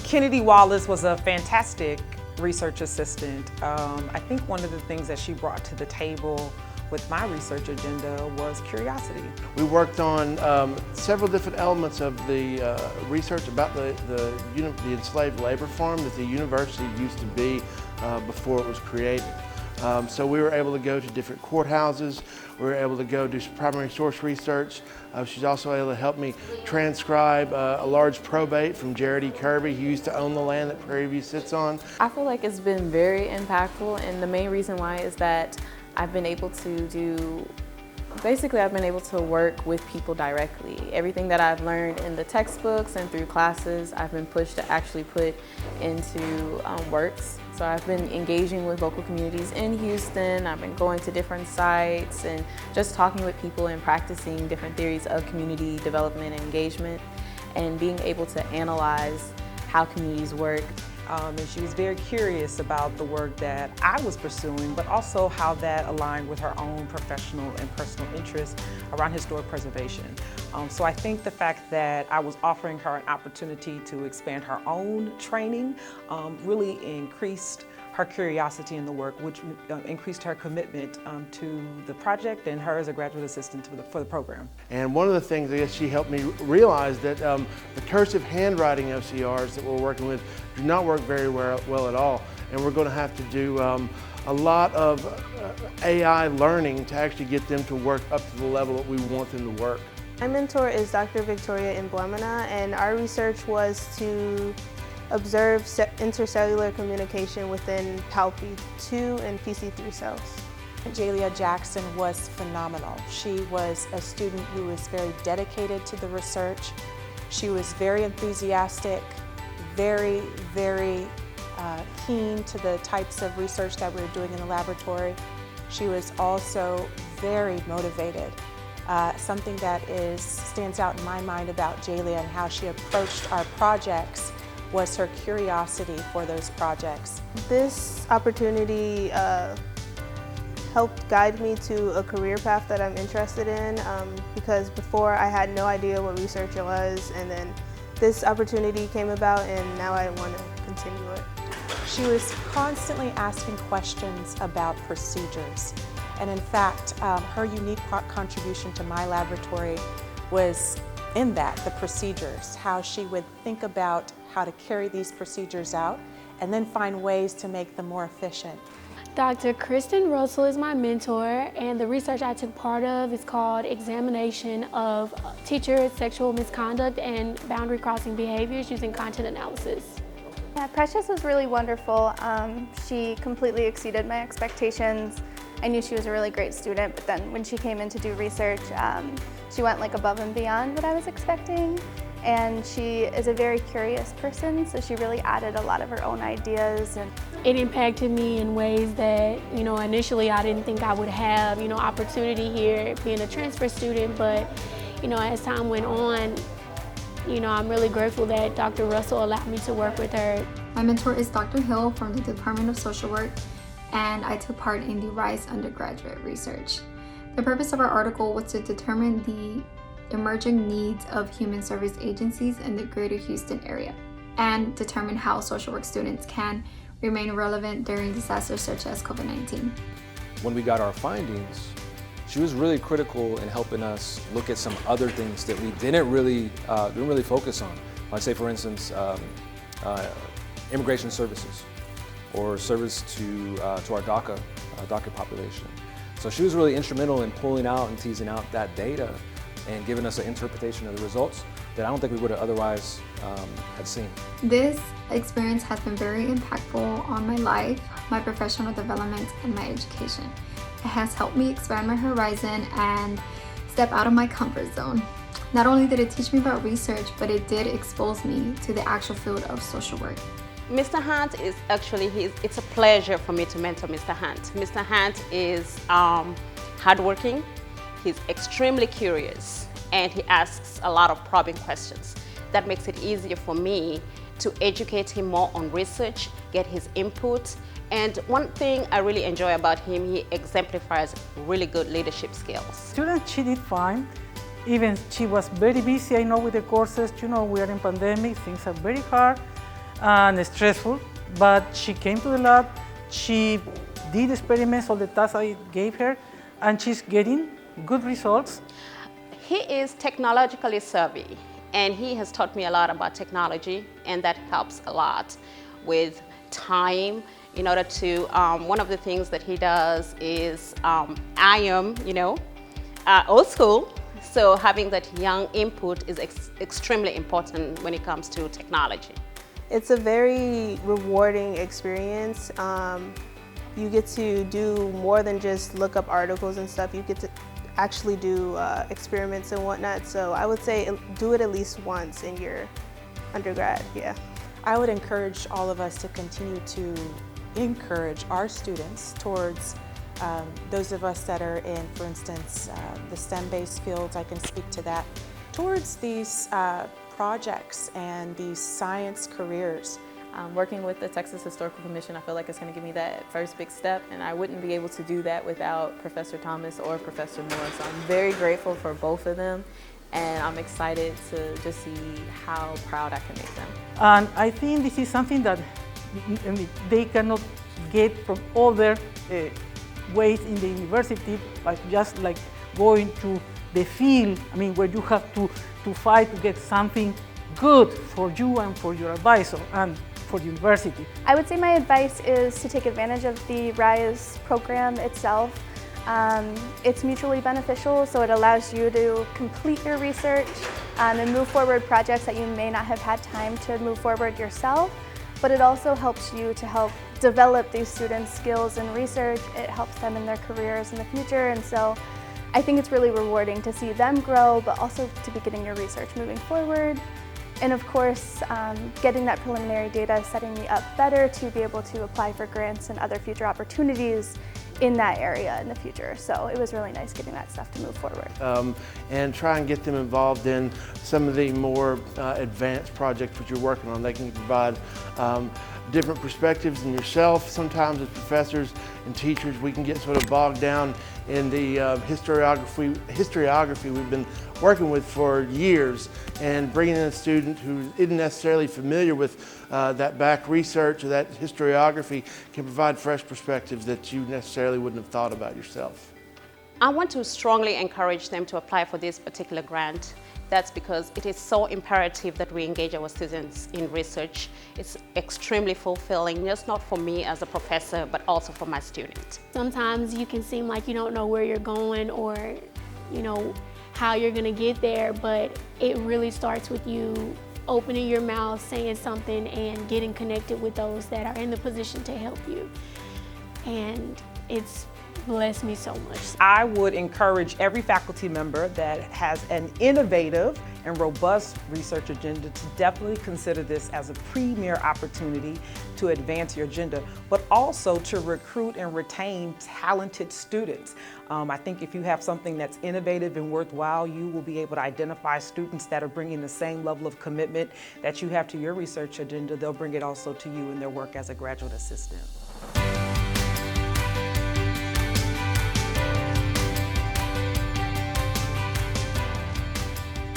Kennedy Wallas was a fantastic research assistant. I think one of the things that she brought to the table with my research agenda was curiosity. We worked on several different elements of the research about the enslaved labor farm that the university used to be before it was created. So we were able to go to different courthouses. We were able to go do some primary source research. She's also able to help me transcribe a large probate from Jared E. Kirby, who used to own the land that Prairie View sits on. I feel like it's been very impactful, and the main reason why is that I've been able to I've been able to work with people directly. Everything that I've learned in the textbooks and through classes, I've been pushed to actually put into works. So I've been engaging with local communities in Houston. I've been going to different sites and just talking with people and practicing different theories of community development and engagement, and being able to analyze how communities work. And she was very curious about the work that I was pursuing, but also how that aligned with her own professional and personal interests around historic preservation. So I think the fact that I was offering her an opportunity to expand her own training really increased her curiosity in the work, which increased her commitment to the project and her as a graduate assistant for the program. And one of the things I guess she helped me realize that the cursive handwriting OCRs that we're working with do not work very well at all. And we're going to have to do a lot of AI learning to actually get them to work up to the level that we want them to work. My mentor is Dr. Victoria Mbwamana, and our research was to observe intercellular communication within PALP2 and PC3 cells. Jalea Jackson was phenomenal. She was a student who was very dedicated to the research. She was very enthusiastic, very keen to the types of research that we were doing in the laboratory. She was also very motivated. Something that stands out in my mind about Jalea and how she approached our projects was her curiosity for those projects. This opportunity helped guide me to a career path that I'm interested in, because before I had no idea what research it was, and then this opportunity came about and now I want to continue it. She was constantly asking questions about procedures. And in fact, her unique contribution to my laboratory was in that, the procedures, how she would think about how to carry these procedures out and then find ways to make them more efficient. Dr. Kristan Russel is my mentor, and the research I took part of is called Examination of Teacher Sexual Misconduct and Boundary Crossing Behaviors Using Content Analysis. Yeah, Precious was really wonderful. She completely exceeded my expectations. I knew she was a really great student, but then when she came in to do research, she went like above and beyond what I was expecting. And she is a very curious person, so she really added a lot of her own ideas. And it impacted me in ways that, initially I didn't think I would have, opportunity here being a transfer student, but, as time went on, I'm really grateful that Dr. Russel allowed me to work with her. My mentor is Dr. Hill from the Department of Social Work, and I took part in the RISE undergraduate research. The purpose of our article was to determine the emerging needs of human service agencies in the greater Houston area and determine how social work students can remain relevant during disasters such as COVID-19. When we got our findings, she was really critical in helping us look at some other things that we didn't really focus on. Like say for instance, immigration services or service to our DACA population. So she was really instrumental in pulling out and teasing out that data and giving us an interpretation of the results that I don't think we would have otherwise had seen. This experience has been very impactful on my life, my professional development, and my education. It has helped me expand my horizon and step out of my comfort zone. Not only did it teach me about research, but it did expose me to the actual field of social work. Mr. Hunt is actually, it's a pleasure for me to mentor Mr. Hunt. Mr. Hunt is hardworking. He's extremely curious, and he asks a lot of probing questions. That makes it easier for me to educate him more on research, get his input. And one thing I really enjoy about him, he exemplifies really good leadership skills. Student, she did fine. Even she was very busy, I know, with the courses. We are in pandemic, things are very hard. and stressful, but she came to the lab, she did experiments on the tasks I gave her, and she's getting good results. He is technologically savvy, and he has taught me a lot about technology, and that helps a lot with time. In order to, one of the things that he does is, I am, old school, so having that young input is extremely important when it comes to technology. It's a very rewarding experience. You get to do more than just look up articles and stuff. You get to actually do experiments and whatnot. So I would say do it at least once in your undergrad, yeah. I would encourage all of us to continue to encourage our students towards those of us that are in, for instance, the STEM-based fields, I can speak to that, towards these projects and these science careers. Working with the Texas Historical Commission, I feel like it's going to give me that first big step, and I wouldn't be able to do that without Professor Thomas or Professor Moore. So I'm very grateful for both of them, and I'm excited to just see how proud I can make them. And I think this is something that they cannot get from other ways in the university, but just like going to the field, where you have to fight to get something good for you and for your advisor and for the university. I would say my advice is to take advantage of the RISE program itself. It's mutually beneficial, so it allows you to complete your research and move forward projects that you may not have had time to move forward yourself, but it also helps you to help develop these students' skills in research. It helps them in their careers in the future, and so I think it's really rewarding to see them grow, but also to be getting your research moving forward. And of course, getting that preliminary data is setting me up better to be able to apply for grants and other future opportunities in that area in the future. So it was really nice getting that stuff to move forward. And try and get them involved in some of the more advanced projects that you're working on. They can provide different perspectives in yourself. Sometimes as professors and teachers, we can get sort of bogged down in the historiography we've been working with for years, and bringing in a student who isn't necessarily familiar with that back research or that historiography can provide fresh perspectives that you necessarily wouldn't have thought about yourself. I want to strongly encourage them to apply for this particular grant. That's because it is so imperative that we engage our students in research. It's extremely fulfilling, just not for me as a professor, but also for my students. Sometimes you can seem like you don't know where you're going or, how you're gonna get there, but it really starts with you opening your mouth, saying something, and getting connected with those that are in the position to help you. And it's blessed me so much. I would encourage every faculty member that has an innovative and robust research agenda to definitely consider this as a premier opportunity to advance your agenda, but also to recruit and retain talented students. I think if you have something that's innovative and worthwhile, you will be able to identify students that are bringing the same level of commitment that you have to your research agenda. They'll bring it also to you in their work as a graduate assistant.